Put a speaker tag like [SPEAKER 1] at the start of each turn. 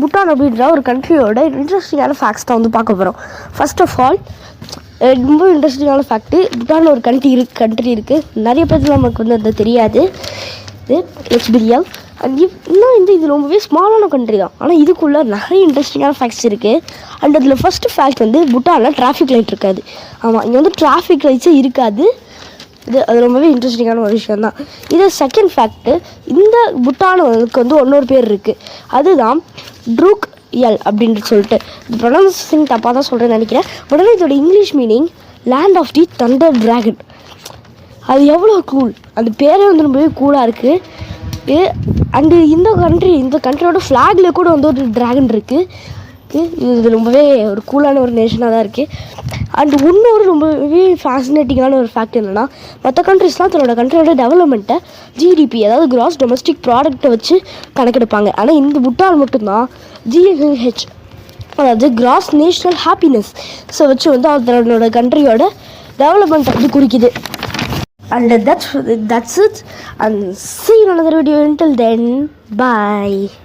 [SPEAKER 1] பூட்டான் அப்படின்ற ஒரு கண்ட்ரியோட இன்ட்ரெஸ்டிங்கான ஃபேக்ட்ஸ் தான் வந்து பார்க்க போகிறோம். ஃபர்ஸ்ட் ஆஃப் ஆல் ரொம்ப இன்ட்ரெஸ்டிங்கான ஃபேக்ட்டு, பூட்டான் ஒரு கண்ட்ரி இருக்குது. நிறைய பேருக்கு நமக்கு வந்து அது தெரியாது. இது எச்பிரியால் அண்ட் இன்னும் இது ரொம்பவே ஸ்மாலான கண்ட்ரி தான். ஆனால் இதுக்குள்ளே நிறைய இன்ட்ரெஸ்டிங்கான ஃபேக்ட்ஸ் இருக்குது. அண்ட் அதில் ஃபஸ்ட்டு ஃபேக்ட் வந்து பூட்டானில் டிராஃபிக் லைட் இருக்காது. ஆமாம், இங்கே வந்து டிராஃபிக் லைட்ஸே இருக்காது. அது ரொம்பவே இன்ட்ரெஸ்டிங்கான ஒரு விஷயம் தான். இது செகண்ட் ஃபேக்ட்டு, இந்த பூட்டானுக்கு வந்து இன்னொரு பேர் இருக்குது. அதுதான் ட்ரூக் எல் அப்படின்ட்டு சொல்லிட்டு. இது ப்ரொனவுன்சிங் தப்பாக தான் சொல்கிறேன்னு நினைக்கிறேன். உடனே இதோட English meaning land of the thunder dragon. அது எவ்வளோ கூல், அந்த பேரே வந்து ரொம்பவே கூலாக இருக்குது. அண்டு இந்த கண்ட்ரியோட ஃப்ளாக்ல கூட வந்து ஒரு ட்ராகன் இருக்குது. இது ரொம்பவே ஒரு கூலான ஒரு நேஷனாக தான் இருக்குது. அண்ட் இன்னொரு ரொம்பவே ஃபேசினேட்டிங்கான ஒரு ஃபேக்ட் என்னென்னா, மற்ற கண்ட்ரிஸ்லாம் தன்னோட கண்ட்ரியோட டெவலப்மெண்ட்டை ஜிடிபி, அதாவது கிராஸ் டொமஸ்டிக் ப்ராடக்ட்டை வச்சு கணக்கெடுப்பாங்க. ஆனால் இந்த பூட்டான் மட்டும்தான் ஜிஎன்ஹெச், அதாவது கிராஸ் நேஷ்னல் ஹாப்பினஸ் வச்சு வந்து அதனோட கண்ட்ரியோட டெவலப்மெண்ட்டை வந்து குறிக்குது. And that's it, and see you in another video. Until then, bye.